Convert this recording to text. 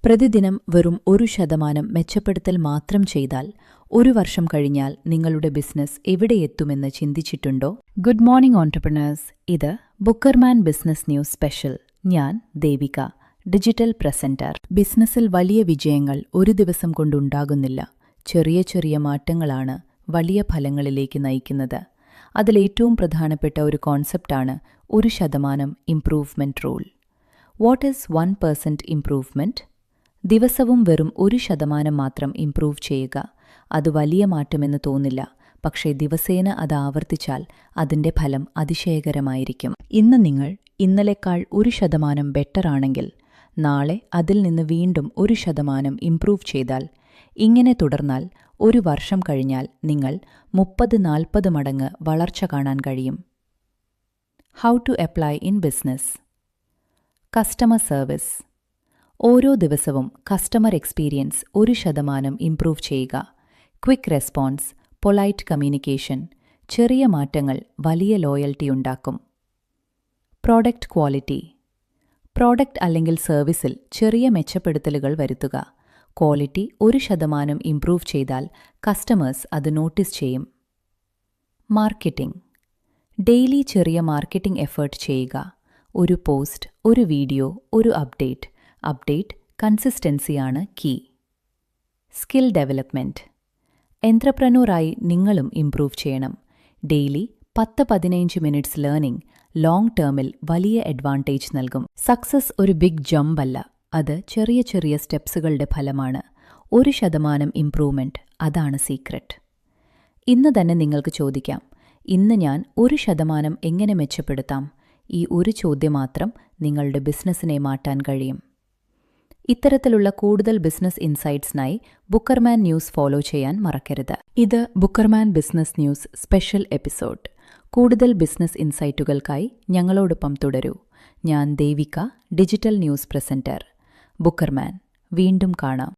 പ്രതിദിനം വെറും 1% മെച്ചപ്പെടുത്തൽ മാത്രം ചെയ്താൽ 1 വർഷം കഴിഞ്ഞാൽ നിങ്ങളുടെ ബിസിനസ് എവിടെയെത്തുമെന്ന് ചിന്തിച്ചിട്ടുണ്ടോ? Good morning entrepreneurs. ഇത് ബുക്കർമാൻ ബിസിനസ് ന്യൂസ് സ്പെഷ്യൽ. ഞാൻ ദേവിക, ഡിജിറ്റൽ പ്രസന്റർ. ബിസിനസ്സിൽ വലിയ വിജയങ്ങൾ ഒരു ദിവസം കൊണ്ടുണ്ടാകുന്നില്ല. ചെറിയ ചെറിയ മാറ്റങ്ങളാണ് വലിയ ഫലങ്ങളിലേക്ക് നയിക്കുന്നത്. അതിലേറ്റവും പ്രധാനപ്പെട്ട ഒരു കോൺസെപ്റ്റാണ് 1% improvement rule. What is 1% improvement? ദിവസവും വെറും 1% മാത്രം ഇംപ്രൂവ് ചെയ്യുക. അത് വലിയ മാറ്റമെന്ന് തോന്നില്ല, പക്ഷേ ദിവസേന അത് ആവർത്തിച്ചാൽ അതിന്റെ ഫലം അതിശയകരമായിരിക്കും. ഇന്ന് നിങ്ങൾ ഇന്നലേക്കാൾ 1% ബെറ്റർ ആണെങ്കിൽ നാളെ അതിൽ നിന്ന് വീണ്ടും 1% ഇംപ്രൂവ് ചെയ്താൽ, ഇങ്ങനെ തുടർന്നാൽ 1 വർഷം കഴിഞ്ഞാൽ നിങ്ങൾ 30-40 മടങ്ങ് വളർച്ച കാണാൻ കഴിയും. How to apply in business. Customer service. ഓരോ ദിവസവും കസ്റ്റമർ എക്സ്പീരിയൻസ് 1% ഇംപ്രൂവ് ചെയ്യുക. Quick response, polite communication. ചെറിയ മാറ്റങ്ങൾ വലിയ ലോയൽറ്റി ഉണ്ടാക്കും. Product quality. പ്രോഡക്റ്റ് അല്ലെങ്കിൽ സർവീസിൽ ചെറിയ മെച്ചപ്പെടുത്തലുകൾ വരുത്തുക. ക്വാളിറ്റി 1% ഇംപ്രൂവ് ചെയ്താൽ കസ്റ്റമേഴ്സ് അത് നോട്ടീസ് ചെയ്യും. മാർക്കറ്റിംഗ്. ഡെയിലി ചെറിയ മാർക്കറ്റിംഗ് എഫേർട്ട് ചെയ്യുക. ഒരു പോസ്റ്റ്, ഒരു വീഡിയോ, ഒരു അപ്ഡേറ്റ്. കൺസിസ്റ്റൻസിയാണ് കീ. Skill development. എന്റർപ്രനൂറായി നിങ്ങളും ഇംപ്രൂവ് ചെയ്യണം. ഡെയിലി 10-15 മിനിറ്റ്സ് ലേണിംഗ് ലോങ് ടേമിൽ വലിയ അഡ്വാൻറ്റേജ് നൽകും. സക്സസ് ഒരു ബിഗ് ജമ്പ് അല്ല, അത് ചെറിയ ചെറിയ സ്റ്റെപ്സുകളുടെ ഫലമാണ്. 1% ഇംപ്രൂവ്മെന്റ്, അതാണ് സീക്രട്ട്. ഇന്ന് തന്നെ നിങ്ങൾക്ക് ചോദിക്കാം, ഇന്ന് ഞാൻ 1% എങ്ങനെ മെച്ചപ്പെടുത്താം? ഈ ഒരു ചോദ്യം മാത്രം നിങ്ങളുടെ ബിസിനസ്സിനെ മാറ്റാൻ കഴിയും. ഇത്തരത്തിലുള്ള കൂടുതൽ ബിസിനസ് ഇൻസൈറ്റ്സിനായി ബുക്കർമാൻ ന്യൂസ് ഫോളോ ചെയ്യാൻ മറക്കരുത്. ഇത് ബുക്കർമാൻ ബിസിനസ് ന്യൂസ് സ്പെഷ്യൽ എപ്പിസോഡ്. കൂടുതൽ ബിസിനസ് ഇൻസൈറ്റുകൾക്കായി ഞങ്ങളോടൊപ്പം തുടരൂ. ഞാൻ ദേവിക, ഡിജിറ്റൽ ന്യൂസ് പ്രസന്റർ. ബുക്കർമാൻ. വീണ്ടും കാണാം.